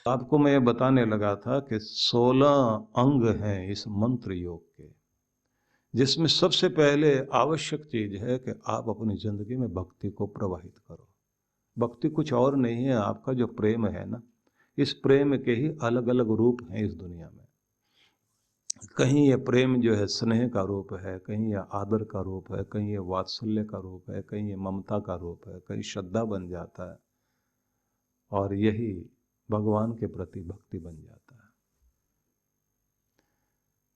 आपको मैं ये बताने लगा था कि 16 अंग हैं इस मंत्र योग के, जिसमें सबसे पहले आवश्यक चीज है कि आप अपनी जिंदगी में भक्ति को प्रवाहित करो। भक्ति कुछ और नहीं है, आपका जो प्रेम है ना, इस प्रेम के ही अलग अलग रूप हैं इस दुनिया में। कहीं ये प्रेम जो है स्नेह का रूप है, कहीं ये आदर का रूप है, कहीं ये वात्सल्य का रूप है, कहीं ये ममता का रूप है, कहीं श्रद्धा बन जाता है, और यही भगवान के प्रति भक्ति बन जाता है।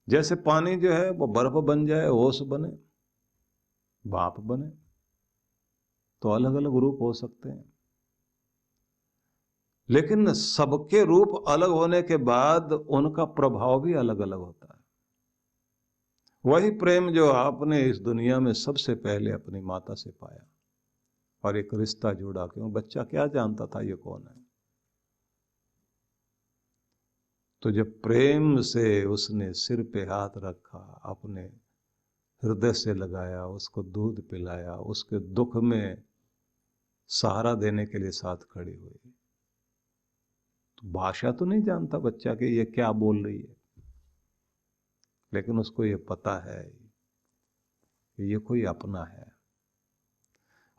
जैसे पानी जो है वो बर्फ बन जाए, ओस बने, भाप बने, तो अलग अलग रूप हो सकते हैं, लेकिन सबके रूप अलग होने के बाद उनका प्रभाव भी अलग अलग होता है। वही प्रेम जो आपने इस दुनिया में सबसे पहले अपनी माता से पाया और एक रिश्ता जुड़ा, क्यों बच्चा क्या जानता था ये कौन है। तो जब प्रेम से उसने सिर पे हाथ रखा, अपने हृदय से लगाया, उसको दूध पिलाया, उसके दुख में सहारा देने के लिए साथ खड़ी हुई, तो भाषा तो नहीं जानता बच्चा कि ये क्या बोल रही है, लेकिन उसको ये पता है कि ये कोई अपना है,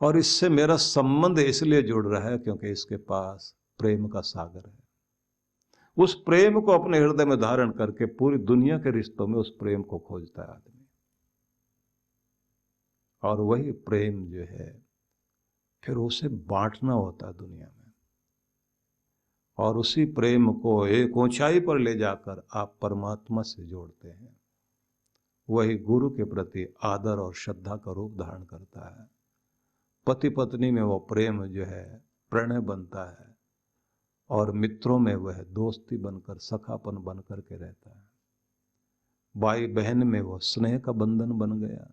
और इससे मेरा संबंध इसलिए जुड़ रहा है क्योंकि इसके पास प्रेम का सागर है। उस प्रेम को अपने हृदय में धारण करके पूरी दुनिया के रिश्तों में उस प्रेम को खोजता है आदमी, और वही प्रेम जो है फिर उसे बांटना होता है दुनिया में, और उसी प्रेम को एक ऊंचाई पर ले जाकर आप परमात्मा से जोड़ते हैं। वही गुरु के प्रति आदर और श्रद्धा का रूप धारण करता है। पति पत्नी में वो प्रेम जो है प्रणय बनता है, और मित्रों में वह दोस्ती बनकर सखापन बनकर के रहता है। भाई बहन में वो स्नेह का बंधन बन गया,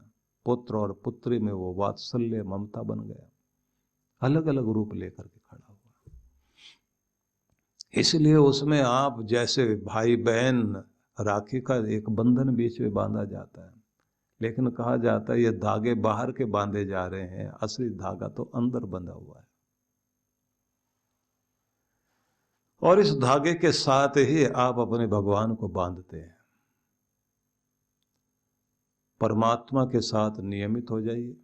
पुत्र और पुत्री में वो वात्सल्य ममता बन गया, अलग अलग रूप लेकर के खड़ा हुआ। इसलिए उसमें आप जैसे भाई बहन, राखी का एक बंधन बीच में बांधा जाता है, लेकिन कहा जाता है ये धागे बाहर के बांधे जा रहे हैं, असली धागा तो अंदर बंधा हुआ है। और इस धागे के साथ ही आप अपने भगवान को बांधते हैं। परमात्मा के साथ नियमित हो जाइए,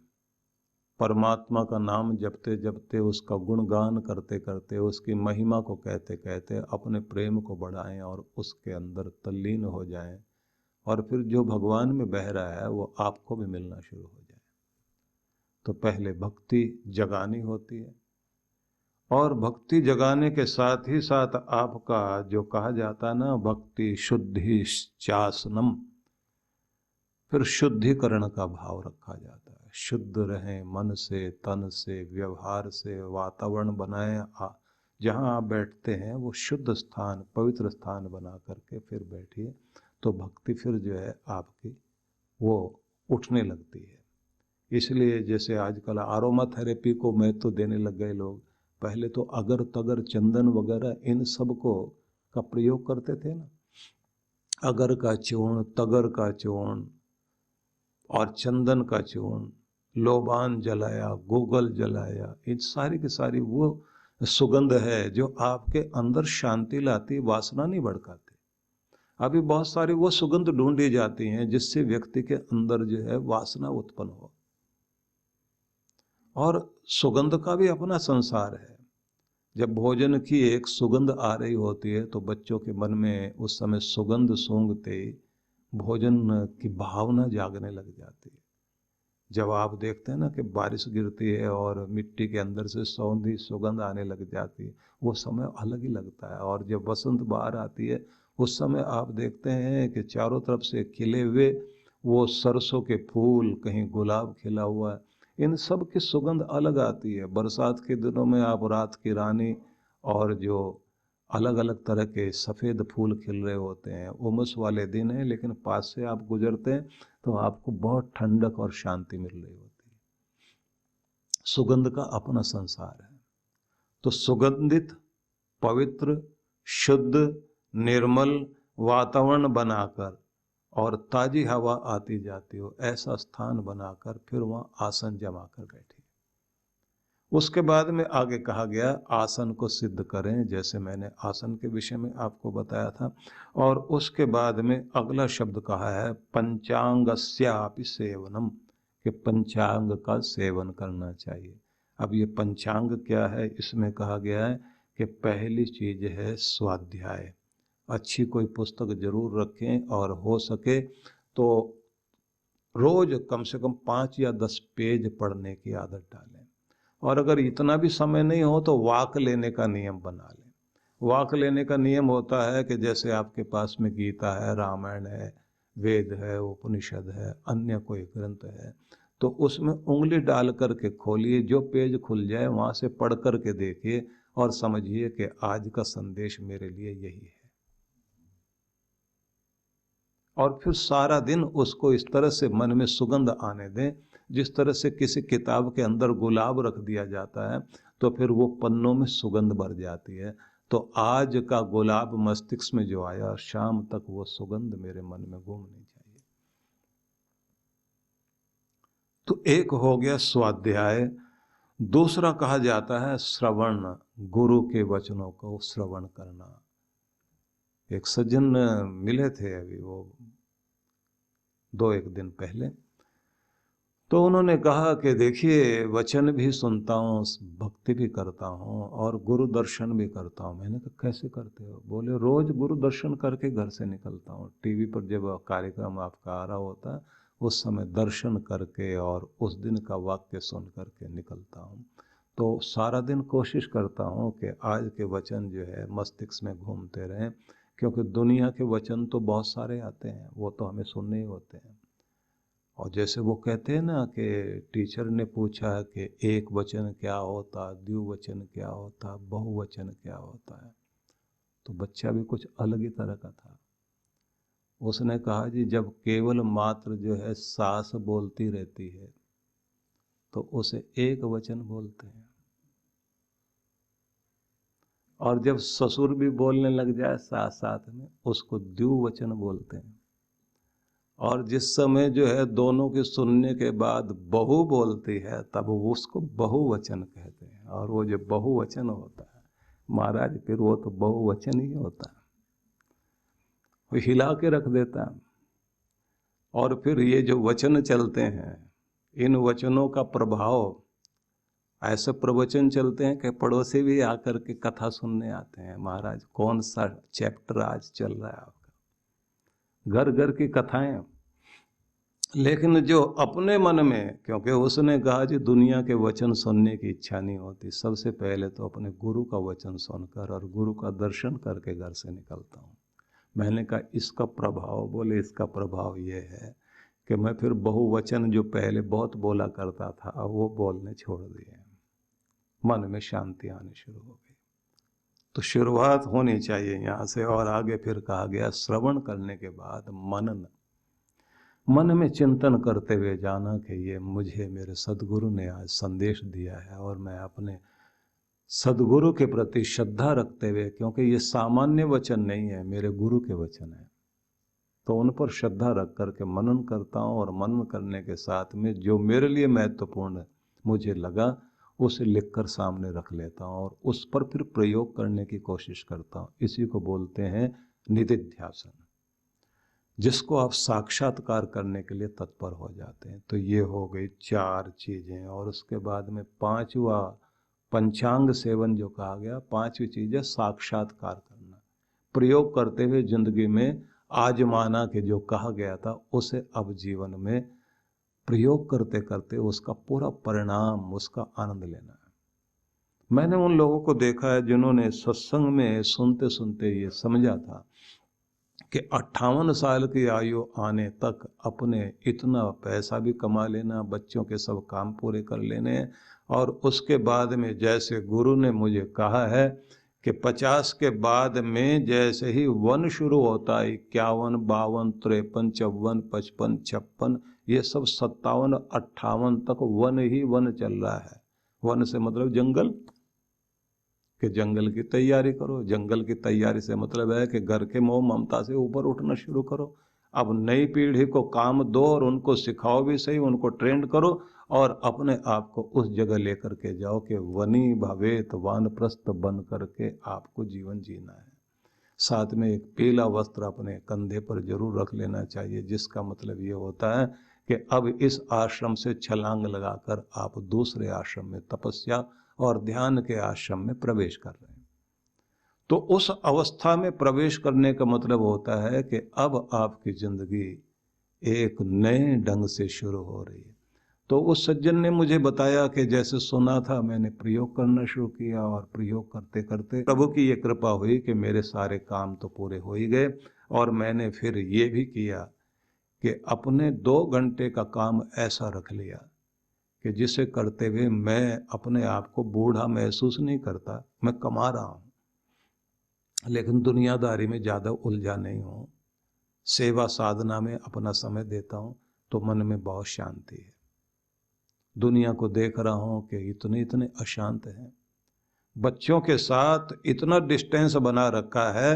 परमात्मा का नाम जपते जपते, उसका गुणगान करते करते, उसकी महिमा को कहते कहते अपने प्रेम को बढ़ाएं और उसके अंदर तल्लीन हो जाएं, और फिर जो भगवान में बह रहा है वो आपको भी मिलना शुरू हो जाए। तो पहले भक्ति जगानी होती है, और भक्ति जगाने के साथ ही साथ आपका जो कहा जाता है ना, भक्ति शुद्धि चासनम, फिर शुद्धिकरण का भाव रखा जाता है। शुद्ध रहें मन से, तन से, व्यवहार से, वातावरण बनाएं, जहाँ आप बैठते हैं वो शुद्ध स्थान, पवित्र स्थान बना करके फिर बैठिए, तो भक्ति फिर जो है आपकी वो उठने लगती है। इसलिए जैसे आजकल आरोमा थेरेपी को महत्व देने लग गए लोग, पहले तो अगर तगर चंदन वगैरह इन सब को का प्रयोग करते थे ना, अगर का चूर्ण, तगर का चूर्ण और चंदन का चूर्ण, लोबान जलाया, गूगल जलाया, इन सारी की सारी वो सुगंध है जो आपके अंदर शांति लाती, वासना नहीं भड़काती। अभी बहुत सारी वो सुगंध ढूंढी जाती हैं जिससे व्यक्ति के अंदर जो है वासना उत्पन्न हो, और सुगंध का भी अपना संसार है। जब भोजन की एक सुगंध आ रही होती है तो बच्चों के मन में उस समय सुगंध सूंघते भोजन की भावना जागने लग जाती है। जब आप देखते हैं ना कि बारिश गिरती है और मिट्टी के अंदर से सौंधी सुगंध आने लग जाती है, वो समय अलग ही लगता है। और जब बसंत बाहर आती है उस समय आप देखते हैं कि चारों तरफ से खिले हुए वो सरसों के फूल, कहीं गुलाब खिला हुआ है, इन सब की सुगंध अलग आती है। बरसात के दिनों में आप रात की रानी और जो अलग अलग तरह के सफ़ेद फूल खिल रहे होते हैं, उमस वाले दिन है, लेकिन पास से आप गुजरते हैं तो आपको बहुत ठंडक और शांति मिल रही होती है। सुगंध का अपना संसार है। तो सुगंधित, पवित्र, शुद्ध, निर्मल वातावरण बनाकर और ताजी हवा आती जाती हो ऐसा स्थान बनाकर फिर वहाँ आसन जमा कर बैठिए। उसके बाद में आगे कहा गया आसन को सिद्ध करें, जैसे मैंने आसन के विषय में आपको बताया था। और उसके बाद में अगला शब्द कहा है पंचांगस्यापि सेवनम, कि पंचांग का सेवन करना चाहिए। अब ये पंचांग क्या है, इसमें कहा गया है कि पहली चीज है स्वाध्याय। अच्छी कोई पुस्तक जरूर रखें और हो सके तो रोज कम से कम 5 या 10 पेज पढ़ने की आदत डालें। और अगर इतना भी समय नहीं हो तो वाक लेने का नियम बना लें। वाक लेने का नियम होता है कि जैसे आपके पास में गीता है, रामायण है, वेद है, उपनिषद है, अन्य कोई ग्रंथ है, तो उसमें उंगली डाल करके खोलिए, जो पेज खुल जाए वहाँ से पढ़ करके देखिए और समझिए कि आज का संदेश मेरे लिए यही है। और फिर सारा दिन उसको इस तरह से मन में सुगंध आने दें, जिस तरह से किसी किताब के अंदर गुलाब रख दिया जाता है तो फिर वो पन्नों में सुगंध भर जाती है। तो आज का गुलाब मस्तिष्क में जो आया, शाम तक वो सुगंध मेरे मन में घूमनी चाहिए। तो एक हो गया स्वाध्याय। दूसरा कहा जाता है श्रवण, गुरु के वचनों को श्रवण करना। एक सज्जन मिले थे अभी वो 2-1 दिन पहले, तो उन्होंने कहा कि देखिए वचन भी सुनता हूँ, भक्ति भी करता हूँ और गुरु दर्शन भी करता हूँ। मैंने कहा कैसे करते हो? बोले रोज गुरु दर्शन करके घर से निकलता हूँ। टीवी पर जब कार्यक्रम आपका आ रहा होता है उस समय दर्शन करके और उस दिन का वाक्य सुन करके निकलता हूँ। तो सारा दिन कोशिश करता हूँ कि आज के वचन जो है मस्तिष्क में घूमते रहें, क्योंकि दुनिया के वचन तो बहुत सारे आते हैं, वो तो हमें सुनने ही होते हैं। और जैसे वो कहते हैं ना कि टीचर ने पूछा कि एक वचन क्या होता, द्विवचन क्या होता, बहुवचन क्या होता है, तो बच्चा भी कुछ अलग ही तरह का था। उसने कहा जी जब केवल मात्र जो है सास बोलती रहती है तो उसे एक वचन बोलते हैं, और जब ससुर भी बोलने लग जाए साथ साथ में उसको द्विवचन बोलते हैं। और जिस समय जो है दोनों के सुनने के बाद बहू बोलती है तब उसको बहुवचन कहते हैं। और वो जो बहुवचन होता है महाराज, फिर वो तो बहुवचन ही होता है, वो हिला के रख देता है। और फिर ये जो वचन चलते हैं, इन वचनों का प्रभाव, ऐसे प्रवचन चलते हैं कि पड़ोसी भी आकर के कथा सुनने आते हैं। महाराज कौन सा चैप्टर आज चल रहा है आपका, घर घर की कथाएं। लेकिन जो अपने मन में, क्योंकि उसने कहा जी दुनिया के वचन सुनने की इच्छा नहीं होती, सबसे पहले तो अपने गुरु का वचन सुनकर और गुरु का दर्शन करके घर से निकलता हूँ। मैंने कहा इसका प्रभाव, बोले इसका प्रभाव ये है कि मैं फिर बहुवचन जो पहले बहुत बोला करता था वो बोलने छोड़ दिए, मन में शांति आनी शुरू हो गई। तो शुरुआत होनी चाहिए यहाँ से। और आगे फिर कहा गया श्रवण करने के बाद मनन, मन में चिंतन करते हुए जाना कि ये मुझे मेरे सदगुरु ने आज संदेश दिया है और मैं अपने सदगुरु के प्रति श्रद्धा रखते हुए, क्योंकि ये सामान्य वचन नहीं है, मेरे गुरु के वचन है, तो उन पर श्रद्धा रख करके मनन करता हूँ। और मनन करने के साथ में जो मेरे लिए महत्वपूर्ण मुझे लगा उसे लिखकर सामने रख लेता हूँ और उस पर फिर प्रयोग करने की कोशिश करता हूँ। इसी को बोलते हैं निधिध्यासन, जिसको आप साक्षात्कार करने के लिए तत्पर हो जाते हैं। तो ये हो गई 4 चीज़ें। और उसके बाद में 5वां पंचांग सेवन जो कहा गया, 5वीं चीज़ है साक्षात्कार करना, प्रयोग करते हुए जिंदगी में आजमाना के जो कहा गया था उसे अब जीवन में प्रयोग करते करते उसका पूरा परिणाम, उसका आनंद लेना है। मैंने उन लोगों को देखा है जिन्होंने सत्संग में सुनते सुनते ये समझा था कि 58 साल की आयु आने तक अपने इतना पैसा भी कमा लेना, बच्चों के सब काम पूरे कर लेने, और उसके बाद में जैसे गुरु ने मुझे कहा है कि 50 के बाद में जैसे ही वन शुरू होता है, 51, 52, 53, 54, 55, 56, ये सब 57, 58 तक वन ही वन चल रहा है। वन से मतलब जंगल, कि जंगल की तैयारी करो। जंगल की तैयारी से मतलब है कि घर के मोह ममता से ऊपर उठना शुरू करो। अब नई पीढ़ी को काम दो और उनको सिखाओ भी सही, उनको ट्रेंड करो और अपने आप को उस जगह लेकर के जाओ कि वनी भवेत वानप्रस्थ बन करके आपको जीवन जीना है। साथ में एक पीला वस्त्र अपने कंधे पर जरूर रख लेना चाहिए, जिसका मतलब ये होता है कि अब इस आश्रम से छलांग लगाकर आप दूसरे आश्रम में, तपस्या और ध्यान के आश्रम में प्रवेश कर रहे हैं। तो उस अवस्था में प्रवेश करने का मतलब होता है कि अब आपकी जिंदगी एक नए ढंग से शुरू हो रही है। तो उस सज्जन ने मुझे बताया कि जैसे सुना था, मैंने प्रयोग करना शुरू किया और प्रयोग करते करते प्रभु की ये कृपा हुई कि मेरे सारे काम तो पूरे हो ही गए। और मैंने फिर ये भी किया कि अपने 2 घंटे का काम ऐसा रख लिया कि जिसे करते हुए मैं अपने आप को बूढ़ा महसूस नहीं करता। मैं कमा रहा हूँ लेकिन दुनियादारी में ज़्यादा उलझा नहीं हूँ, सेवा साधना में अपना समय देता हूँ, तो मन में बहुत शांति है। दुनिया को देख रहा हूँ कि इतने इतने अशांत हैं। बच्चों के साथ इतना डिस्टेंस बना रखा है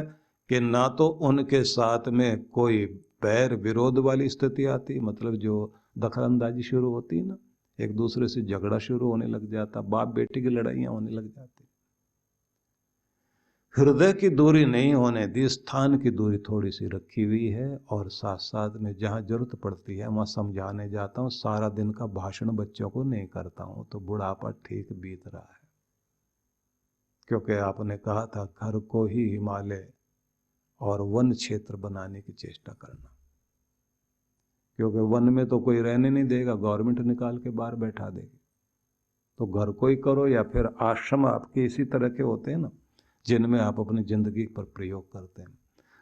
कि ना तो उनके साथ में कोई बैर विरोध वाली स्थिति आती, मतलब जो दखलंदाजी शुरू होती है ना, एक दूसरे से झगड़ा शुरू होने लग जाता, बाप बेटी की लड़ाइयाँ होने लग जाती। हृदय की दूरी नहीं होने दी, स्थान की दूरी थोड़ी सी रखी हुई है। और साथ साथ में जहाँ जरूरत पड़ती है वहाँ समझाने जाता हूँ। सारा दिन का भाषण बच्चों को नहीं करता हूँ, तो बुढ़ापा ठीक बीत रहा है। क्योंकि आपने कहा था घर को ही हिमालय और वन क्षेत्र बनाने की चेष्टा करना, क्योंकि वन में तो कोई रहने नहीं देगा, गवर्नमेंट निकाल के बाहर बैठा देगी। तो घर को ही करो, या फिर आश्रम आपके इसी तरह के होते हैं ना, जिनमें आप अपनी जिंदगी पर प्रयोग करते हैं।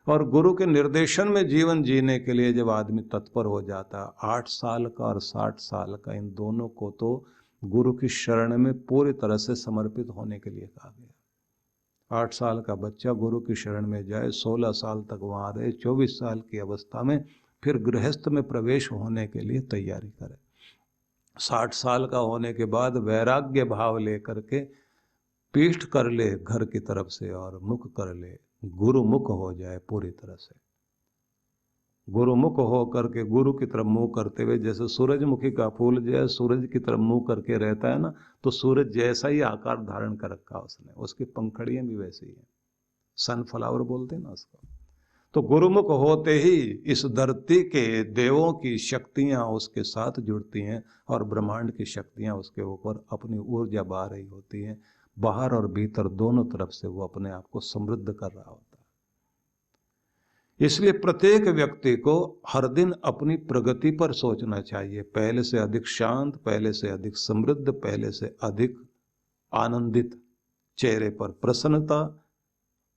और गुरु के निर्देशन में जीवन जीने के लिए जब आदमी तत्पर हो जाता, 8 साल का और 60 साल का, इन दोनों को तो गुरु की शरण में पूरी तरह से समर्पित होने के लिए कहा गया। 8 साल का बच्चा गुरु की शरण में जाए, 16 साल तक वहाँ रहे, 24 साल की अवस्था में फिर गृहस्थ में प्रवेश होने के लिए तैयारी करे। 60 साल का होने के बाद वैराग्य भाव लेकर के पीठ कर ले घर की तरफ से और मुख कर ले, गुरुमुख हो जाए पूरी तरह से। गुरुमुख हो करके गुरु की तरफ मुंह करते हुए, जैसे सूरजमुखी का फूल जो है सूरज की तरफ मुंह करके रहता है ना, तो सूरज जैसा ही आकार धारण कर रखा उसने, उसकी पंखड़ियां भी वैसी हैं, सनफ्लावर बोलते हैं ना उसको। तो गुरुमुख होते ही इस धरती के देवों की शक्तियां उसके साथ जुड़ती हैं और ब्रह्मांड की शक्तियां उसके ऊपर अपनी ऊर्जा बहा रही होती हैं। बाहर और भीतर दोनों तरफ से वो अपने आप को समृद्ध कर रहा होता है। इसलिए प्रत्येक व्यक्ति को हर दिन अपनी प्रगति पर सोचना चाहिए, पहले से अधिक शांत, पहले से अधिक समृद्ध, पहले से अधिक आनंदित, चेहरे पर प्रसन्नता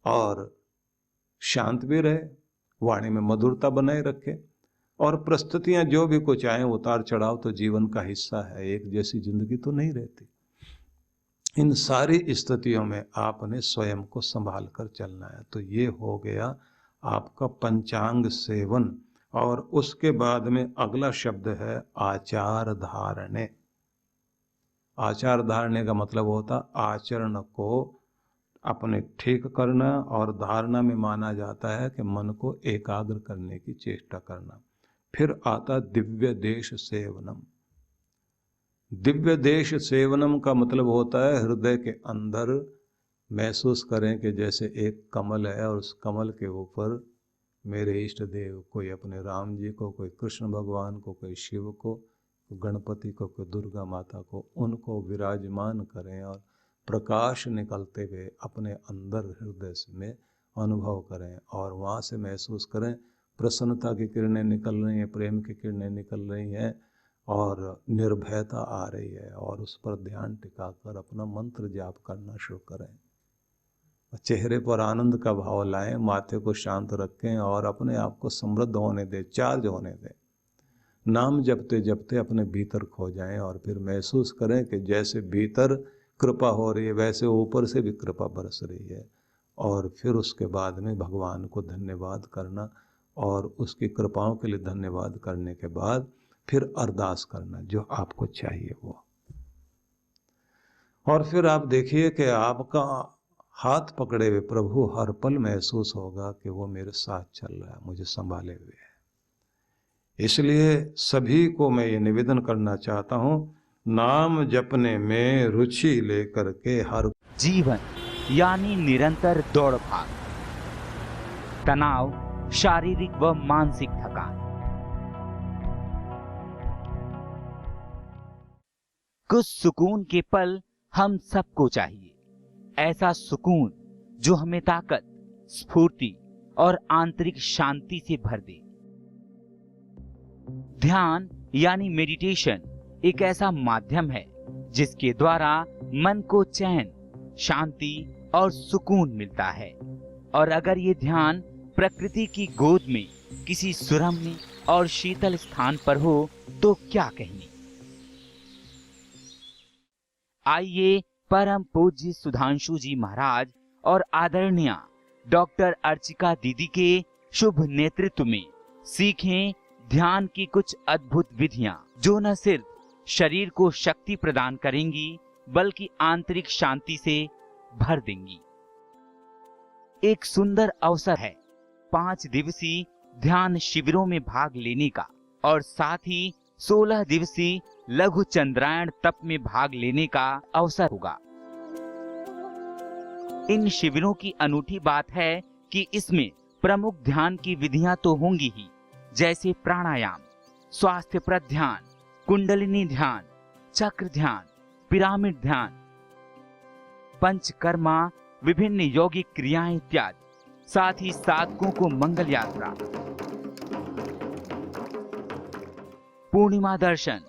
और शांत भी रहे, वाणी में मधुरता बनाए रखे। और परिस्थितियां जो भी कुछ आए, उतार चढ़ाव तो जीवन का हिस्सा है, एक जैसी जिंदगी तो नहीं रहती। इन सारी स्थितियों में आपने स्वयं को संभाल कर चलना है। तो ये हो गया आपका पंचांग सेवन। और उसके बाद में अगला शब्द है आचार धारणे। आचार धारणे का मतलब होता आचरण को अपने ठीक करना, और धारणा में माना जाता है कि मन को एकाग्र करने की चेष्टा करना। फिर आता दिव्य देश सेवनम। दिव्य देश सेवनम का मतलब होता है हृदय के अंदर महसूस करें कि जैसे एक कमल है और उस कमल के ऊपर मेरे इष्ट देव, कोई अपने राम जी को, कोई कृष्ण भगवान को, कोई शिव को, गणपति को, कोई दुर्गा माता को, उनको विराजमान करें और प्रकाश निकलते हुए अपने अंदर हृदय में अनुभव करें। और वहाँ से महसूस करें प्रसन्नता की किरणें निकल रही हैं, प्रेम की किरणें निकल रही हैं और निर्भयता आ रही है। और उस पर ध्यान टिकाकर अपना मंत्र जाप करना शुरू करें। चेहरे पर आनंद का भाव लाएं, माथे को शांत रखें और अपने आप को समृद्ध होने दें, चार्ज होने दें। नाम जपते जपते अपने भीतर खो जाएं और फिर महसूस करें कि जैसे भीतर कृपा हो रही है वैसे ऊपर से भी कृपा बरस रही है। और फिर उसके बाद में भगवान को धन्यवाद करना, और उसकी कृपाओं के लिए धन्यवाद करने के बाद फिर अरदास करना जो आपको चाहिए वो। और फिर आप देखिए कि आपका हाथ पकड़े हुए प्रभु हर पल महसूस होगा कि वो मेरे साथ चल रहा है, मुझे संभाले हुए है। इसलिए सभी को मैं ये निवेदन करना चाहता हूँ नाम जपने में रुचि लेकर के हर जीवन यानी निरंतर दौड़ भाग, तनाव, शारीरिक व मानसिक थकान। कुछ सुकून के पल हम सबको चाहिए, ऐसा सुकून जो हमें ताकत, स्फूर्ति और आंतरिक शांति से भर दे। ध्यान यानी मेडिटेशन एक ऐसा माध्यम है जिसके द्वारा मन को चैन, शांति और सुकून मिलता है। और अगर ये ध्यान प्रकृति की गोद में किसी सुरम्य और शीतल स्थान पर हो तो क्या कहने। आइए परम पूज्य सुधांशु जी महाराज और आदरणीय डॉक्टर अर्चिका दीदी के शुभ नेतृत्व में सीखें ध्यान की कुछ अद्भुत विधियां जो न सिर्फ शरीर को शक्ति प्रदान करेंगी बल्कि आंतरिक शांति से भर देंगी। एक सुंदर अवसर है 5 दिवसीय ध्यान शिविरों में भाग लेने का और साथ ही 16 दिवसीय लघु चंद्रायण तप में भाग लेने का अवसर होगा। इन शिविरों की अनूठी बात है कि इसमें प्रमुख ध्यान की विधियां तो होंगी ही, जैसे प्राणायाम, स्वास्थ्यप्रद ध्यान, कुंडलिनी ध्यान, चक्र ध्यान, पिरामिड ध्यान, पंचकर्मा, विभिन्न यौगिक क्रियाएं इत्यादि। साथ ही साधकों को मंगल यात्रा, पूर्णिमा दर्शन,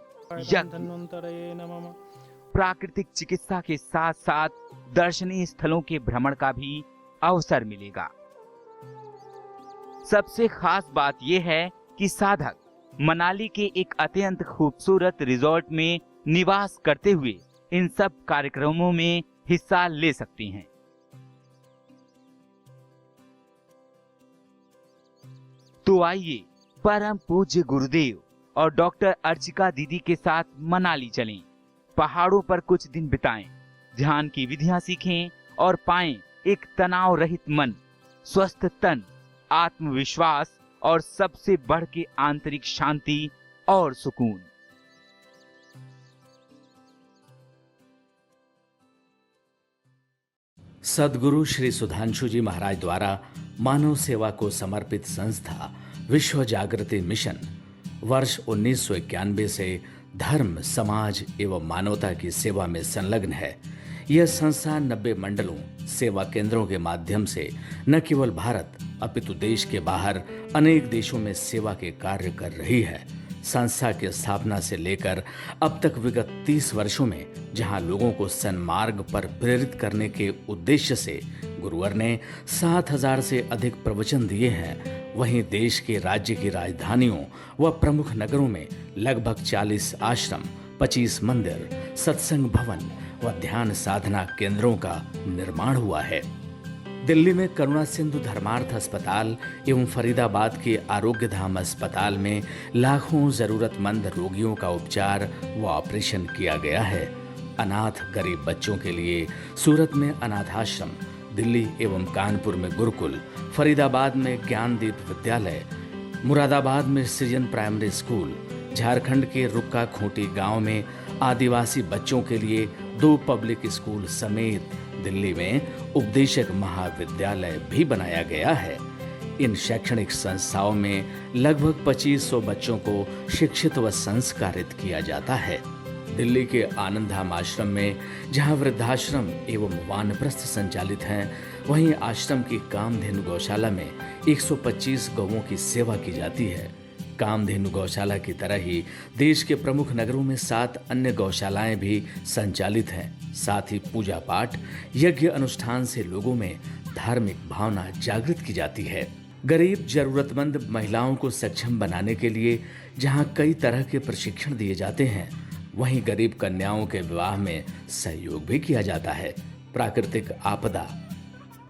प्राकृतिक चिकित्सा के साथ साथ दर्शनीय स्थलों के भ्रमण का भी अवसर मिलेगा। सबसे खास बात यह है कि साधक मनाली के एक अत्यंत खूबसूरत रिजॉर्ट में निवास करते हुए इन सब कार्यक्रमों में हिस्सा ले सकते हैं। तो आइए परम पूज्य गुरुदेव और डॉक्टर अर्चिका दीदी के साथ मनाली चलें, पहाड़ों पर कुछ दिन बिताएं, ध्यान की विधियां सीखें और पाएं एक तनाव रहित मन, स्वस्थ तन, आत्मविश्वास और सबसे बढ़ के आंतरिक शांति और सुकून। सद्गुरु श्री सुधांशु जी महाराज द्वारा मानव सेवा को समर्पित संस्था विश्व जागृति मिशन वर्ष 1991 से धर्म, समाज एवं मानवता की सेवा में संलग्न है। यह संस्था 90 मंडलों, सेवा केंद्रों के माध्यम से न केवल भारत अपितु देश के बाहर अनेक देशों में सेवा के कार्य कर रही है। संस्था की स्थापना से लेकर अब तक विगत 30 वर्षों में जहां लोगों को सन्मार्ग पर प्रेरित करने के उद्देश्य से गुरुवर ने 7000 से अधिक प्रवचन दिए हैं, वहीं देश के राज्य की राजधानियों व प्रमुख नगरों में लगभग 40 आश्रम, 25 मंदिर, सत्संग भवन व ध्यान साधना केंद्रों का निर्माण हुआ है। दिल्ली में करुणा सिंधु धर्मार्थ अस्पताल एवं फरीदाबाद के आरोग्य धाम अस्पताल में लाखों जरूरतमंद रोगियों का उपचार व ऑपरेशन किया गया है। अनाथ गरीब बच्चों के लिए सूरत में अनाथाश्रम, दिल्ली एवं कानपुर में गुरुकुल, फरीदाबाद में ज्ञानदीप विद्यालय, मुरादाबाद में सृजन प्राइमरी स्कूल, झारखंड के रुक्का खूंटी गांव में आदिवासी बच्चों के लिए 2 पब्लिक स्कूल समेत दिल्ली में उपदेशक महाविद्यालय भी बनाया गया है। इन शैक्षणिक संस्थाओं में लगभग 2500 बच्चों को शिक्षित व संस्कारित किया जाता है। दिल्ली के आनंदधाम आश्रम में जहां वृद्धाश्रम एवं वानप्रस्थ संचालित हैं, वहीं आश्रम की कामधेनु गौशाला में 125 गौओं की सेवा की जाती है। कामधेनु गौशाला की तरह ही देश के प्रमुख नगरों में 7 अन्य गौशालाएं भी संचालित हैं। साथ ही पूजा पाठ, यज्ञ अनुष्ठान से लोगों में धार्मिक भावना जागृत की जाती है। गरीब जरूरतमंद महिलाओं को सक्षम बनाने के लिए जहां कई तरह के प्रशिक्षण दिए जाते हैं, वहीं गरीब कन्याओं के विवाह में सहयोग भी किया जाता है। प्राकृतिक आपदा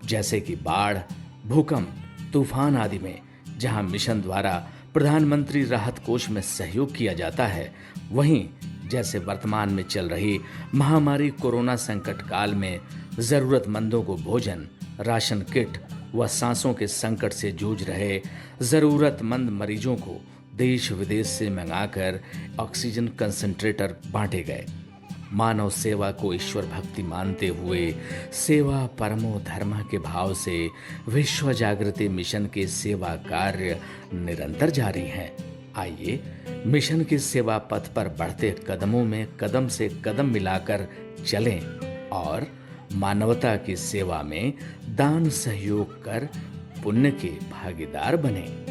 जैसे कि बाढ़, भूकंप, तूफान आदि में जहां मिशन द्वारा प्रधानमंत्री राहत कोष में सहयोग किया जाता है, वहीं जैसे वर्तमान में चल रही महामारी कोरोना संकट काल में जरूरतमंदों को भोजन, राशन किट व सांसों के संकट से जूझ रहे जरूरतमंद मरीजों को देश विदेश से मंगाकर ऑक्सीजन कंसंट्रेटर बांटे गए। मानव सेवा को ईश्वर भक्ति मानते हुए सेवा परमो धर्म के भाव से विश्व जागृति मिशन के सेवा कार्य निरंतर जारी हैं। आइए मिशन के सेवा पथ पर बढ़ते कदमों में कदम से कदम मिलाकर चलें और मानवता की सेवा में दान सहयोग कर पुण्य के भागीदार बनें।